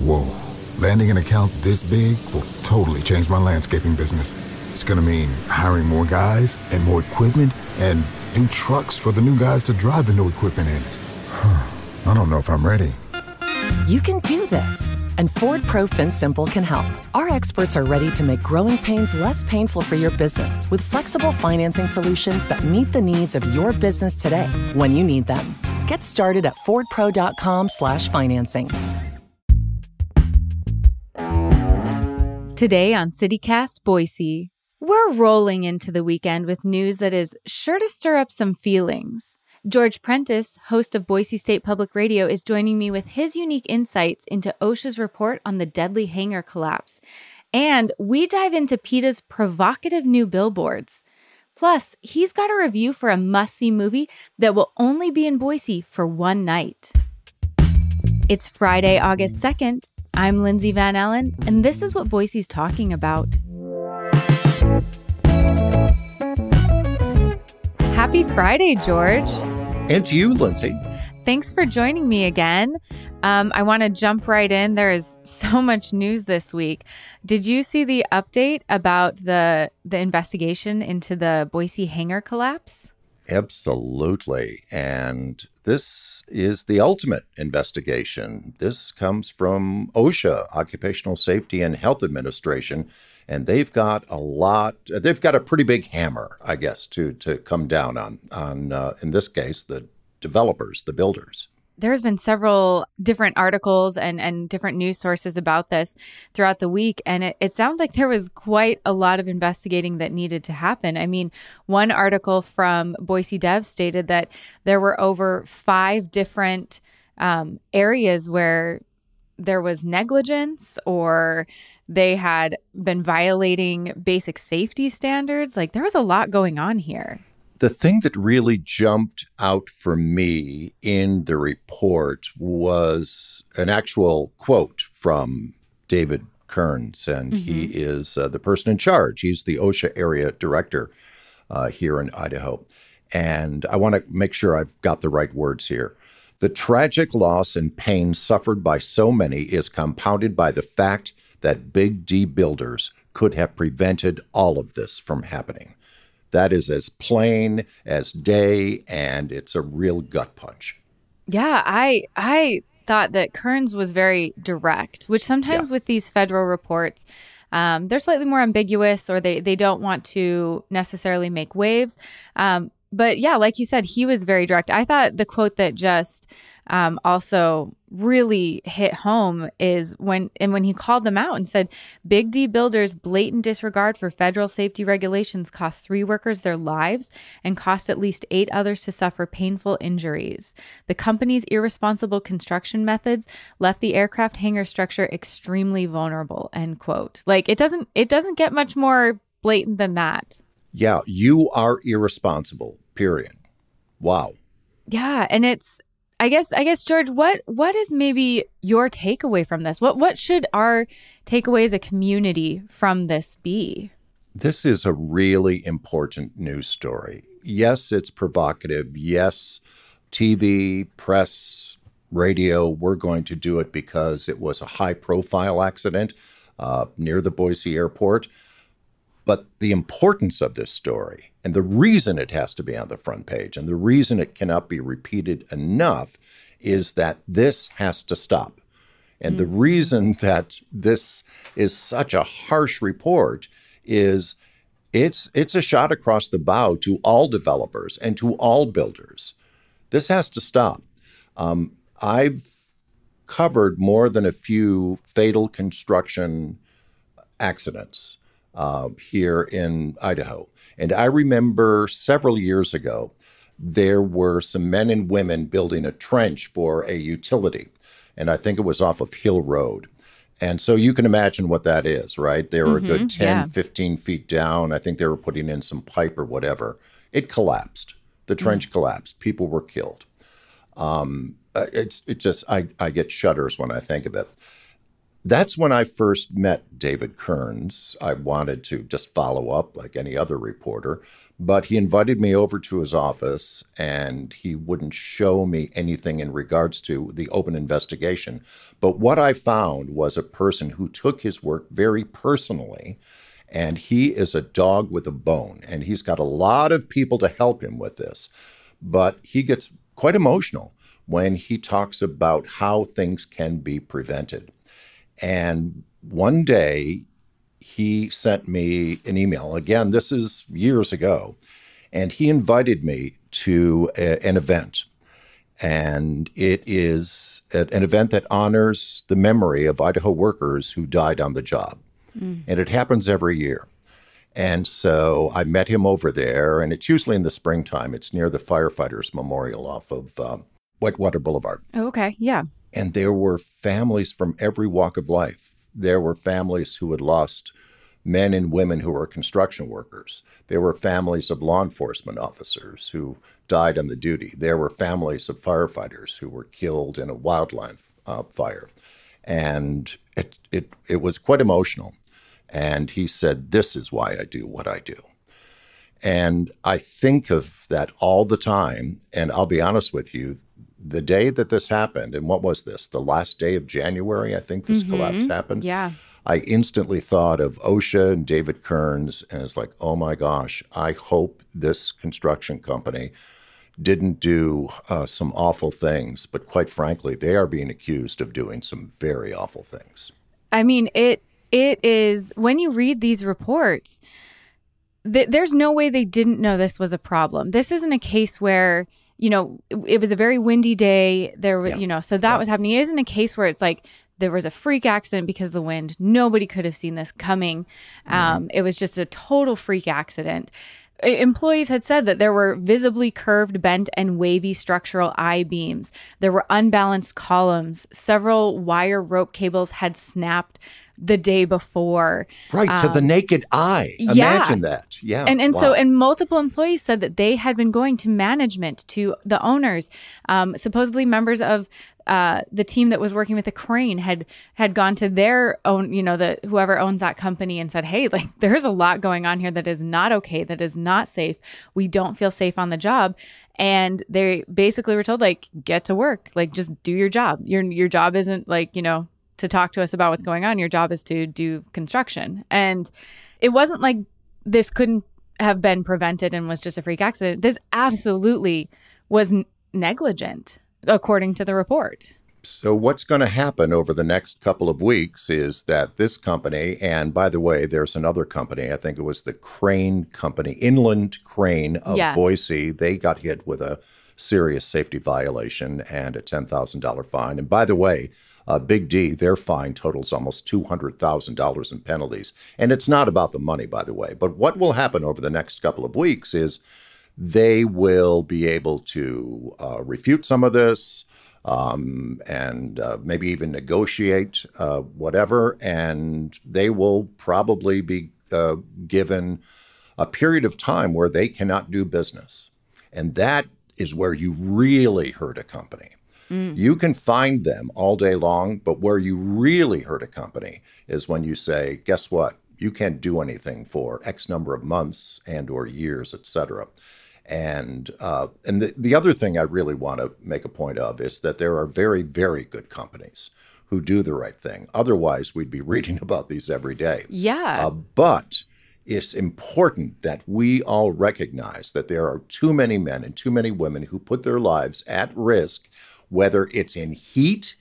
Whoa. Landing an account this big will totally change my landscaping business. It's gonna mean hiring more guys and more equipment and new trucks for the new guys to drive the new equipment in. I don't know if I'm ready. You can do this, and Ford Pro FinSimple can help. Our experts are ready to make growing pains less painful for your business with flexible financing solutions that meet the needs of your business today when you need them. Get started at fordpro.com/financing. Today on CityCast Boise, we're rolling into the weekend with news that is sure to stir up some feelings. George Prentice, host of Boise State Public Radio, is joining me with his unique insights into OSHA's report on the deadly hangar collapse. And we dive into PETA's provocative new billboards. Plus, he's got a review for a must-see movie that will only be in Boise for one night. It's Friday, August 2nd. I'm Lindsay Van Allen, and this is what Boise's talking about. Happy Friday, George. And to you, Lindsay. Thanks for joining me again. I want to jump right in. There is so much news this week. Did you see the update about the investigation into the Boise hangar collapse? Absolutely. And this is the ultimate investigation. This comes from OSHA, Occupational Safety and Health Administration, and they've got a pretty big hammer, I guess, to come down on in this case, the developers, the builders. There's been several different articles and different news sources about this throughout the week, and it sounds like there was quite a lot of investigating that needed to happen. I mean, one article from Boise Dev stated that there were over 5 different areas where there was negligence or they had been violating basic safety standards. Like, there was a lot going on here. The thing that really jumped out for me in the report was an actual quote from David Kearns, and he is the person in charge. He's the OSHA area director here in Idaho. And I want to make sure I've got the right words here. The tragic loss and pain suffered by so many is compounded by the fact that Big D builders could have prevented all of this from happening. That is as plain as day, and it's a real gut punch. Yeah, I thought that Kearns was very direct, which sometimes with these federal reports, they're slightly more ambiguous or they don't want to necessarily make waves. But yeah, like you said, he was very direct. I thought the quote that just also really hit home is when he called them out and said, Big D builders' blatant disregard for federal safety regulations cost 3 workers their lives and cost at least 8 others to suffer painful injuries. The company's irresponsible construction methods left the aircraft hangar structure extremely vulnerable, end quote. Like, it doesn't get much more blatant than that. Yeah, you are irresponsible, period. Wow. Yeah, and it's, I guess, George, what is maybe your takeaway from this? What should our takeaway as a community from this be? This is a really important news story. Yes, it's provocative. Yes, TV, press, radio, we're going to do it because it was a high-profile accident near the Boise airport. But the importance of this story and the reason it has to be on the front page and the reason it cannot be repeated enough is that this has to stop. And the reason that this is such a harsh report is it's a shot across the bow to all developers and to all builders. This has to stop. I've covered more than a few fatal construction accidents here in Idaho. And I remember several years ago, there were some men and women building a trench for a utility. And I think it was off of Hill Road. And so you can imagine what that is, right? They were a good 10, 15 feet down. I think they were putting in some pipe or whatever. It collapsed. The trench collapsed. People were killed. I get shudders when I think of it. That's when I first met David Kearns. I wanted to just follow up like any other reporter, but he invited me over to his office and he wouldn't show me anything in regards to the open investigation. But what I found was a person who took his work very personally, and he is a dog with a bone, and he's got a lot of people to help him with this. But he gets quite emotional when he talks about how things can be prevented. And one day he sent me an email. Again, this is years ago. And he invited me to an event. And it is an event that honors the memory of Idaho workers who died on the job. And it happens every year. And so I met him over there, and it's usually in the springtime. It's near the Firefighters Memorial off of Whitewater Boulevard. Oh, okay. Yeah. And there were families from every walk of life. There were families who had lost men and women who were construction workers. There were families of law enforcement officers who died on the duty. There were families of firefighters who were killed in a wildlife fire. And it was quite emotional. And he said, "This is why I do what I do." And I think of that all the time. And I'll be honest with you, the day that this happened, and what was this? The last day of January, I think this collapse happened. Yeah. I instantly thought of OSHA and David Kearns, and it's like, oh my gosh, I hope this construction company didn't do some awful things. But quite frankly, they are being accused of doing some very awful things. I mean, it is, when you read these reports, there's no way they didn't know this was a problem. This isn't a case where, it was a very windy day. There was, so that was happening. It isn't a case where it's like there was a freak accident because of the wind. Nobody could have seen this coming. It was just a total freak accident. Employees had said that there were visibly curved, bent, and wavy structural I-beams. There were unbalanced columns. Several wire rope cables had snapped the day before. Right, to the naked eye. Imagine that. Yeah. And so multiple employees said that they had been going to management, to the owners. Supposedly members of the team that was working with the crane had gone to their own, whoever owns that company, and said, "Hey, like, there's a lot going on here that is not okay, that is not safe. We don't feel safe on the job." And they basically were told, like, get to work, like, just do your job. Your job isn't like, to talk to us about what's going on. Your job is to do construction. And it wasn't like this couldn't have been prevented and was just a freak accident. This absolutely was negligent, according to the report. So what's going to happen over the next couple of weeks is that this company, and by the way, there's another company, I think it was the Crane Company, Inland Crane of Boise, they got hit with a serious safety violation and a $10,000 fine. And by the way, Big D, their fine totals almost $200,000 in penalties. And it's not about the money, by the way. But what will happen over the next couple of weeks is they will be able to refute some of this and maybe even negotiate whatever. And they will probably be given a period of time where they cannot do business. And that is where you really hurt a company. You can find them all day long, but where you really hurt a company is when you say, guess what? You can't do anything for X number of months and or years, et cetera. And the other thing I really want to make a point of is that there are very, very good companies who do the right thing. Otherwise, we'd be reading about these every day. Yeah. But it's important that we all recognize that there are too many men and too many women who put their lives at risk, whether it's in heat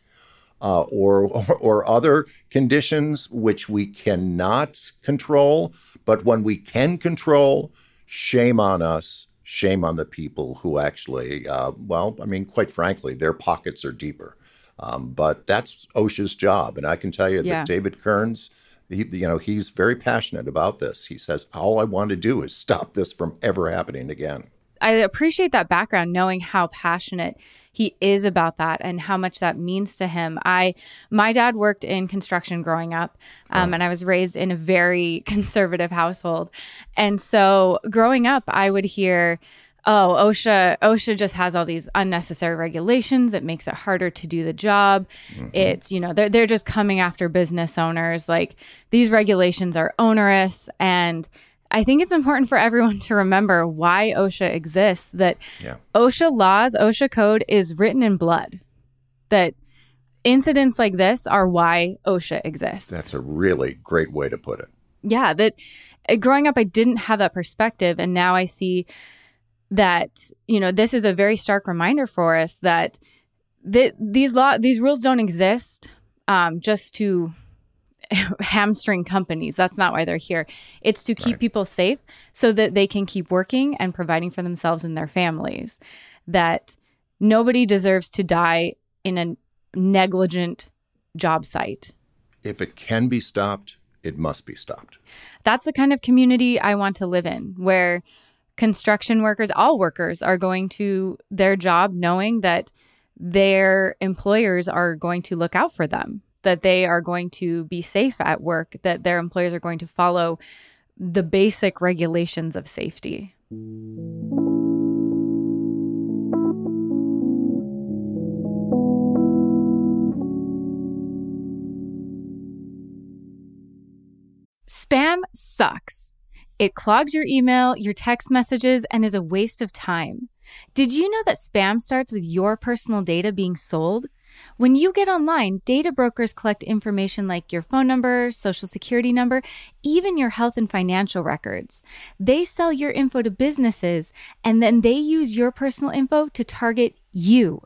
or other conditions which we cannot control. But when we can control, shame on us, shame on the people who actually, quite frankly, their pockets are deeper. But that's OSHA's job. And I can tell you that David Kearns, he's very passionate about this. He says, all I want to do is stop this from ever happening again. I appreciate that background, knowing how passionate he is about that and how much that means to him. My dad worked in construction growing up, and I was raised in a very conservative household. And so growing up, I would hear oh, OSHA just has all these unnecessary regulations. It makes it harder to do the job. It's, they're just coming after business owners. Like, these regulations are onerous. And I think it's important for everyone to remember why OSHA exists, that OSHA laws, OSHA code is written in blood, that incidents like this are why OSHA exists. That's a really great way to put it. Yeah, that growing up, I didn't have that perspective. And now I see that, this is a very stark reminder for us that these rules don't exist just to hamstring companies. That's not why they're here. It's to keep people safe so that they can keep working and providing for themselves and their families. That nobody deserves to die in a negligent job site. If it can be stopped, it must be stopped. That's the kind of community I want to live in, where construction workers, all workers, are going to their job knowing that their employers are going to look out for them, that they are going to be safe at work, that their employers are going to follow the basic regulations of safety. Spam sucks. It clogs your email, your text messages, and is a waste of time. Did you know that spam starts with your personal data being sold? When you get online, data brokers collect information like your phone number, social security number, even your health and financial records. They sell your info to businesses, and then they use your personal info to target you.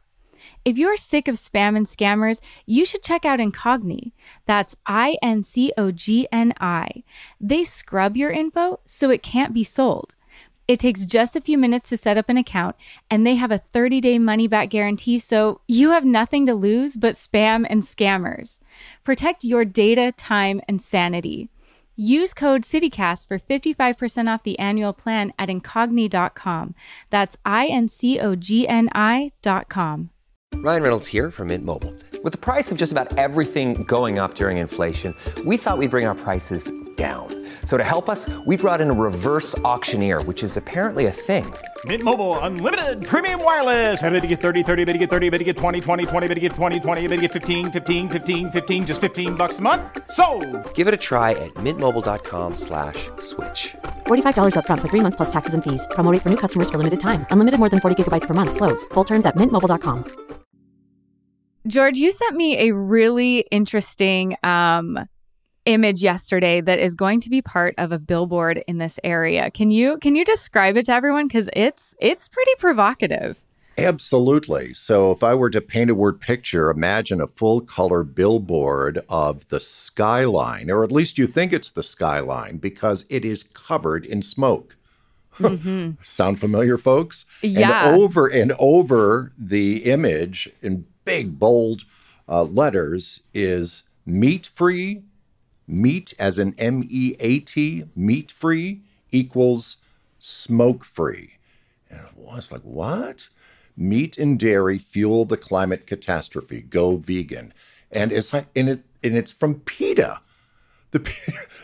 If you're sick of spam and scammers, you should check out Incogni. That's INCOGNI. They scrub your info so it can't be sold. It takes just a few minutes to set up an account, and they have a 30-day money-back guarantee, so you have nothing to lose but spam and scammers. Protect your data, time, and sanity. Use code CityCast for 55% off the annual plan at Incogni.com. That's INCOGNI.com. Ryan Reynolds here from Mint Mobile. With the price of just about everything going up during inflation, we thought we'd bring our prices down. So to help us, we brought in a reverse auctioneer, which is apparently a thing. Mint Mobile Unlimited Premium Wireless. How to get 30, 30, bit to get 30, bit to get 20, 20, 20, bit to get 20, 20, bit to get 15, 15, 15, 15, just $15 a month? Sold! Give it a try at mintmobile.com/switch. $45 up front for 3 months plus taxes and fees. Promo rate for new customers for limited time. Unlimited more than 40 gigabytes per month. Slows full terms at mintmobile.com. George, you sent me a really interesting image yesterday that is going to be part of a billboard in this area. Can you describe it to everyone? Because it's pretty provocative. Absolutely. So if I were to paint a word picture, imagine a full color billboard of the skyline, or at least you think it's the skyline because it is covered in smoke. Mm-hmm. Sound familiar, folks? Yeah. And over the image in big, bold letters is meat-free. Meat as in MEAT, meat-free equals smoke-free. And I was like, what? Meat and dairy fuel the climate catastrophe. Go vegan. And it's like, and it's from PETA, the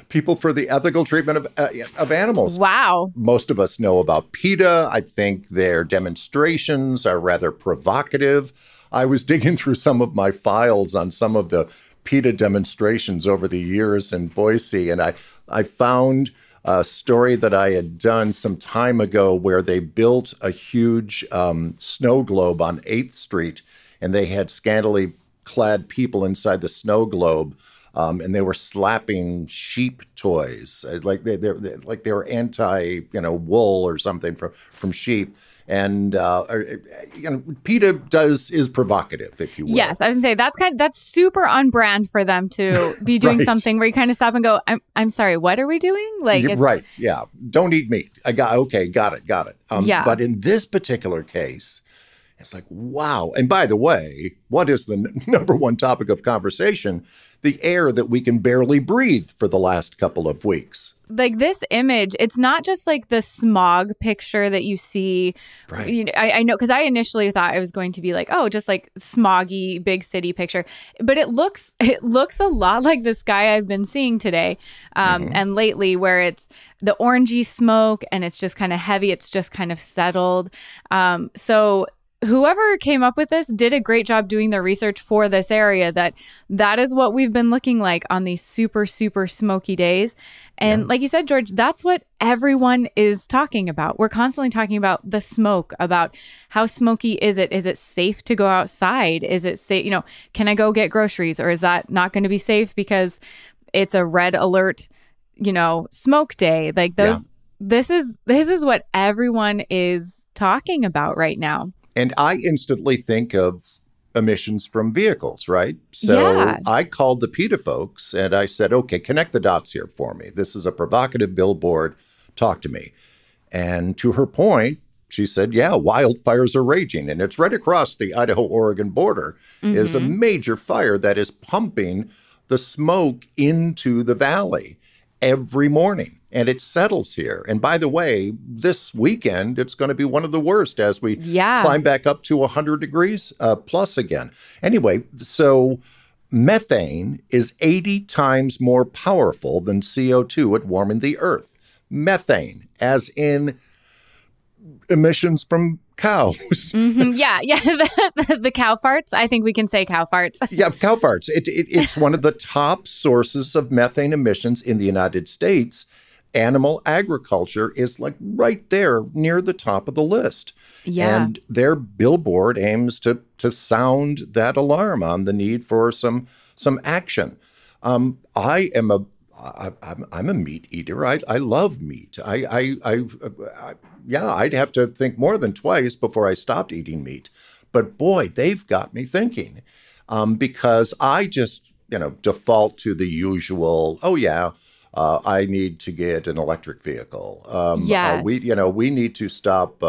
People for the Ethical Treatment of Animals. Wow. Most of us know about PETA. I think their demonstrations are rather provocative. I was digging through some of my files on some of the PETA demonstrations over the years in Boise, and I found a story that I had done some time ago where they built a huge snow globe on 8th Street, and they had scantily clad people inside the snow globe, and they were slapping sheep toys, like they were anti-wool or something from sheep. And PETA is provocative, if you will. Yes, I was gonna say that's super on brand for them to be doing Right. something where you kind of stop and go, I'm sorry, what are we doing? Like, Right, yeah. Don't eat meat. Got it. Yeah. But in this particular case, It's like, wow. And by the way, what is the number one topic of conversation? The air that we can barely breathe for the last couple of weeks. Like this image, it's not just like the smog picture that you see. Right. You know, I know, because I initially thought it was going to be like, oh, just like smoggy big city picture, but it looks a lot like the sky I've been seeing today and lately, where it's the orangey smoke and it's just kind of heavy. It's just kind of settled. So whoever came up with this did a great job doing their research for this area, that is what we've been looking like on these super, super smoky days. And like you said, George, that's what everyone is talking about. We're constantly talking about the smoke, about how smoky is it? Is it safe to go outside? Is it safe? You know, can I go get groceries? Or is that not going to be safe because it's a red alert, you know, smoke day? Like those, this is what everyone is talking about right now. And I instantly think of emissions from vehicles, right? So I called the PETA folks and I said, okay, connect the dots here for me. This is a provocative billboard. Talk to me. And to her point, she said, yeah, wildfires are raging. And it's right across the Idaho-Oregon border is a major fire that is pumping the smoke into the valley every morning. And it settles here. And by the way, this weekend, it's going to be one of the worst as we climb back up to 100 degrees plus again. Anyway, so methane is 80 times more powerful than CO2 at warming the earth. Methane, as in emissions from cows. Yeah. The cow farts. I think we can say cow farts. Yeah, cow farts. It's one of the top sources of methane emissions in the United States. Animal agriculture is like right there near the top of the list. Yeah. And their billboard aims to sound that alarm on the need for some action. I'm a meat eater. I love meat. I'd have to think more than twice before I stopped eating meat. But boy, they've got me thinking because I just, default to the usual, I need to get an electric vehicle. We need to stop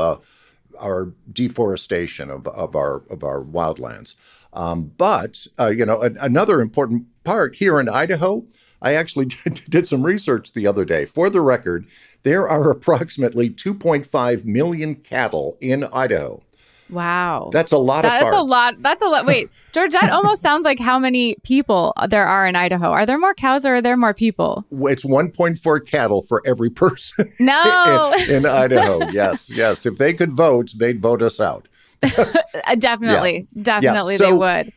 our deforestation of our wildlands. But another important part here in Idaho, I actually did some research the other day. For the record, there are approximately 2.5 million cattle in Idaho. Wow. That's a lot of farts. That's a lot. Wait, George, that almost sounds like how many people there are in Idaho. Are there more cows or are there more people? It's 1.4 cattle for every person no. in Idaho. Yes. If they could vote, they'd vote us out. Definitely they would.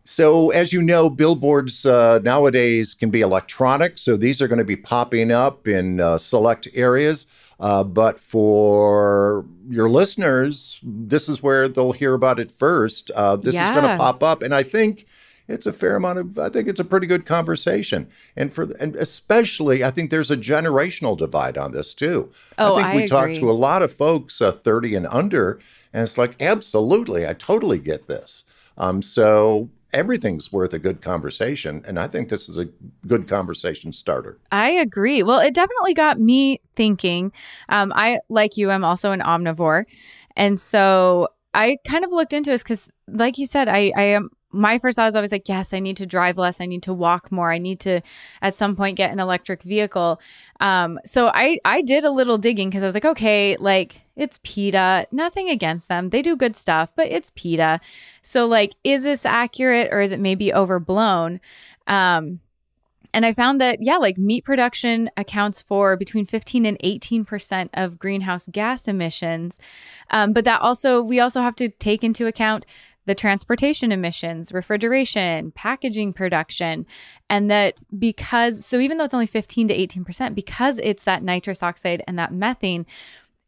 So as you know, billboards nowadays can be electronic. So these are going to be popping up in select areas. But for your listeners, this is where they'll hear about it first. This is going to pop up. And I think it's a fair amount I think it's a pretty good conversation. And especially, I think there's a generational divide on this too. Oh, I think we talked to a lot of folks 30 and under, and it's like, absolutely, I totally get this. So everything's worth a good conversation. And I think this is a good conversation starter. I agree. Well, it definitely got me thinking. I, like you, I'm also an omnivore. And so I kind of looked into this because, like you said, I am. My first thought was always like, yes, I need to drive less. I need to walk more. I need to, at some point, get an electric vehicle. So I did a little digging because I was like, okay, like it's PETA, nothing against them. They do good stuff, but it's PETA. So like, is this accurate or is it maybe overblown? And I found that, like meat production accounts for between 15 and 18% of greenhouse gas emissions. But we also have to take into account the transportation emissions, refrigeration, packaging production, and that so even though it's only 15 to 18%, because it's that nitrous oxide and that methane,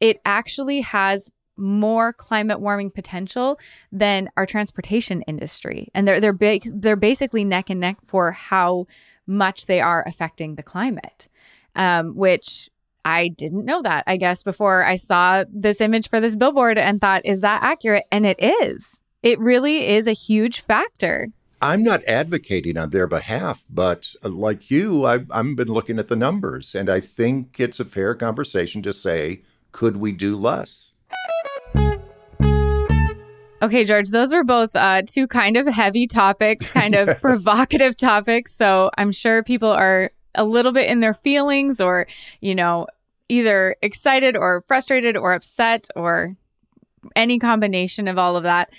it actually has more climate warming potential than our transportation industry. And they're basically neck and neck for how much they are affecting the climate, which I didn't know that, I guess, before I saw this image for this billboard and thought, is that accurate? And it is. It really is a huge factor. I'm not advocating on their behalf, but like you, I've been looking at the numbers, and I think it's a fair conversation to say, could we do less? Okay, George, those were both two kind of heavy topics, kind of provocative topics. So I'm sure people are a little bit in their feelings or, either excited or frustrated or upset or any combination of all of that.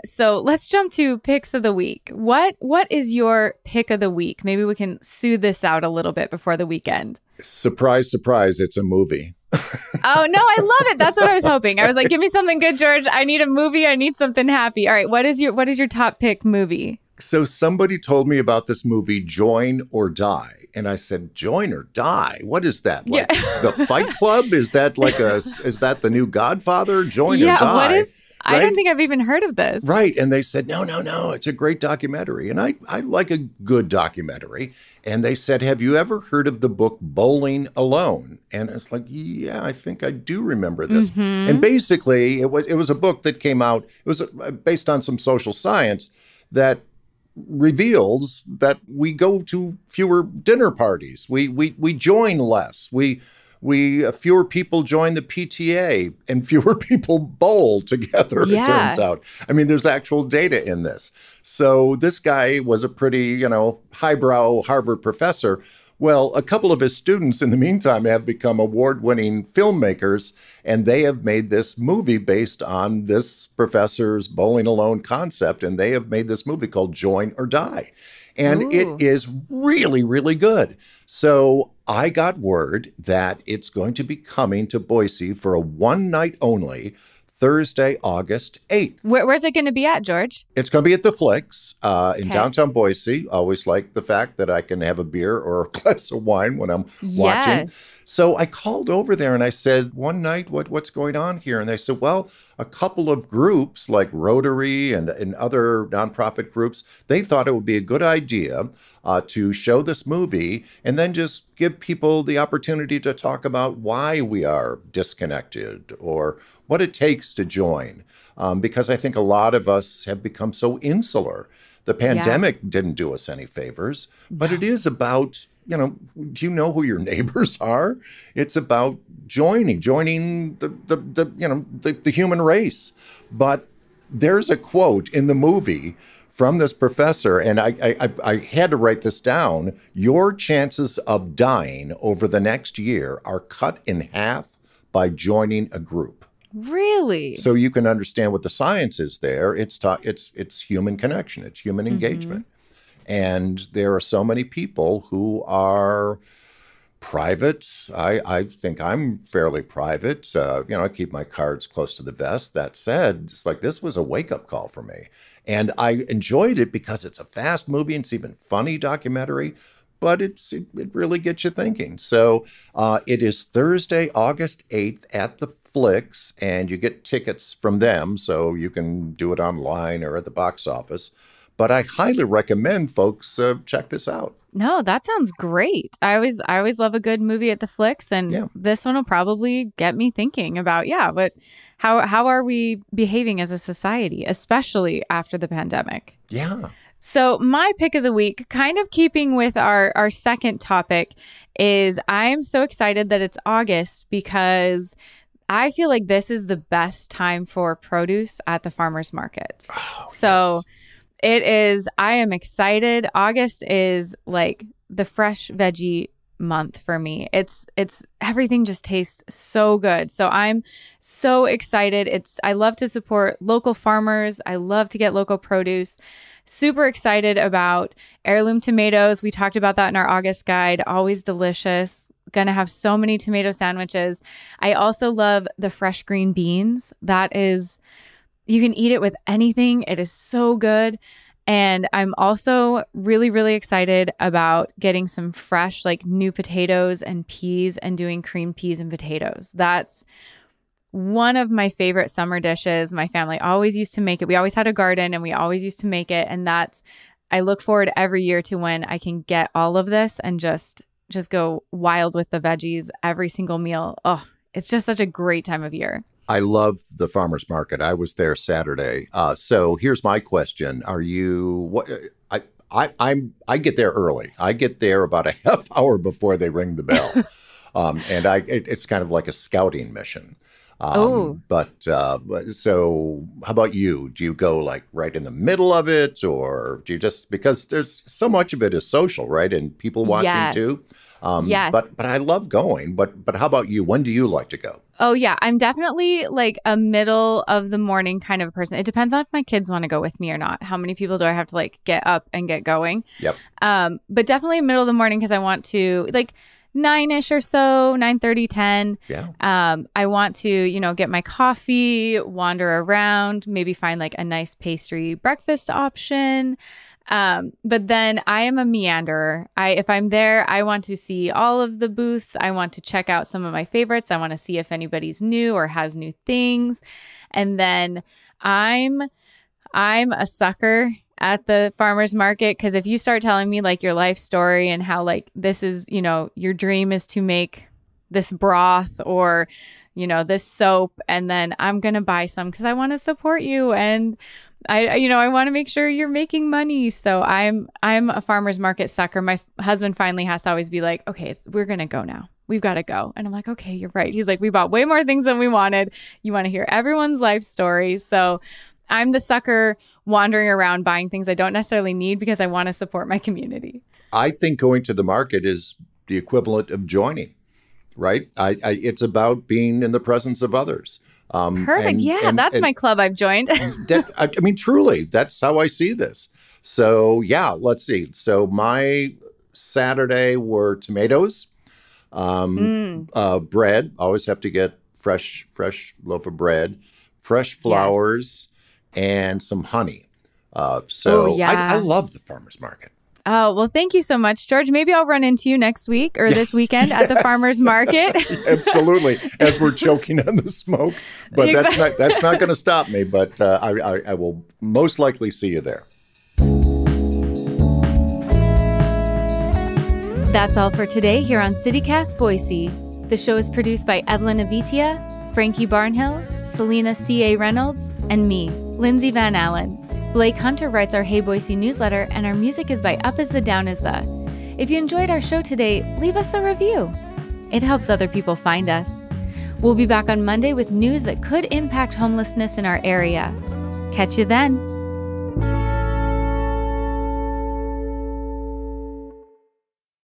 So let's jump to picks of the week. What is your pick of the week? Maybe we can soothe this out a little bit before the weekend. Surprise, surprise, it's a movie. Oh, no, I love it. That's what I was hoping. I was like, give me something good, George. I need a movie. I need something happy. All right. What is your top pick movie? So somebody told me about this movie, Join or Die. And I said, Join or Die? What is that? Like the Fight Club? Is that is that the new Godfather? Join or Die? What is? Right? I don't think I've even heard of this. Right. And they said, no, it's a great documentary. And I like a good documentary. And they said, have you ever heard of the book Bowling Alone? And it's like, yeah, I think I do remember this. Mm-hmm. And basically, it was a book that came out. It was based on some social science that reveals that we go to fewer dinner parties. We join less. Fewer people join the PTA and fewer people bowl together, it turns out. I mean, there's actual data in this. So this guy was a pretty, highbrow Harvard professor. Well, a couple of his students in the meantime have become award-winning filmmakers, and they have made this movie based on this professor's bowling alone concept, and they have made this movie called Join or Die. And it is really, really good. So I got word that it's going to be coming to Boise for a one night only, Thursday, August 8th. Where's it going to be at, George? It's going to be at the Flicks in downtown Boise. Always like the fact that I can have a beer or a glass of wine when I'm watching. So I called over there and I said, one night, what's going on here? And they said, well, a couple of groups like Rotary and other nonprofit groups, they thought it would be a good idea to show this movie and then just give people the opportunity to talk about why we are disconnected or what it takes to join. Because I think a lot of us have become so insular. The pandemic didn't do us any favors, but it is about, do you know who your neighbors are? It's about joining the human race. But there's a quote in the movie from this professor, and I had to write this down. Your chances of dying over the next year are cut in half by joining a group. Really? So you can understand what the science is there. It's human connection. It's human engagement. And there are so many people who are private. I think I'm fairly private. I keep my cards close to the vest. That said, it's like this was a wake-up call for me. And I enjoyed it because it's a fast movie and it's even funny documentary, but it really gets you thinking. So it is Thursday, August 8th at the Flicks, and you get tickets from them, so you can do it online or at the box office. But I highly recommend folks check this out. No, that sounds great. I always love a good movie at the Flicks, and this one will probably get me thinking about but how are we behaving as a society, especially after the pandemic? Yeah. So my pick of the week, kind of keeping with our second topic, is I'm so excited that it's August because I feel like this is the best time for produce at the farmers markets. It is, I am excited. August is like the fresh veggie month for me. It's everything just tastes so good. So I'm so excited. I love to support local farmers. I love to get local produce. Super excited about heirloom tomatoes. We talked about that in our August guide. Always delicious. Gonna have so many tomato sandwiches. I also love the fresh green beans. You can eat it with anything. It is so good. And I'm also really, really excited about getting some fresh, new potatoes and peas and doing creamed peas and potatoes. That's one of my favorite summer dishes. My family always used to make it. We always had a garden and we always used to make it. And I look forward every year to when I can get all of this and just go wild with the veggies every single meal. Oh, it's just such a great time of year. I love the farmer's market. I was there Saturday. So here's my question. Are you, I get there early. I get there about a half hour before they ring the bell. And it's kind of like a scouting mission. So how about you? Do you go like right in the middle of it, or do you just, because there's so much of it is social, right? And people watching too. Yes. But I love going. But how about you? When do you like to go? Oh, yeah. I'm definitely like a middle of the morning kind of person. It depends on if my kids want to go with me or not. How many people do I have to like get up and get going? Yep. But definitely middle of the morning, because I want to like 9-ish or so, 9:30, 10. Yeah. I want to, get my coffee, wander around, maybe find like a nice pastry breakfast option. But then I am a meanderer. If I'm there, I want to see all of the booths. I want to check out some of my favorites. I want to see if anybody's new or has new things. And then I'm a sucker at the farmer's market, because if you start telling me like your life story and how like this is, your dream is to make this broth or, this soap, and then I'm going to buy some because I want to support you. And I want to make sure you're making money. So I'm a farmer's market sucker. My husband finally has to always be like, okay, we're going to go now. We've got to go. And I'm like, okay, you're right. He's like, we bought way more things than we wanted. You want to hear everyone's life stories. So I'm the sucker wandering around buying things I don't necessarily need because I want to support my community. I think going to the market is the equivalent of joining, right? It's about being in the presence of others. Perfect. That's my club I've joined. Truly, that's how I see this. So, yeah, let's see. So my Saturday were tomatoes, bread. Always have to get fresh loaf of bread, fresh flowers, and some honey. I love the farmer's market. Oh, well, thank you so much, George. Maybe I'll run into you next week or this weekend at the farmer's market. Absolutely. As we're choking on the smoke. But that's not going to stop me. But I will most likely see you there. That's all for today here on CityCast Boise. The show is produced by Evelyn Avitia, Frankie Barnhill, Selena C.A. Reynolds, and me, Lindsay Van Allen. Blake Hunter writes our Hey Boise newsletter, and our music is by Up Is the Down Is The. If you enjoyed our show today, leave us a review. It helps other people find us. We'll be back on Monday with news that could impact homelessness in our area. Catch you then.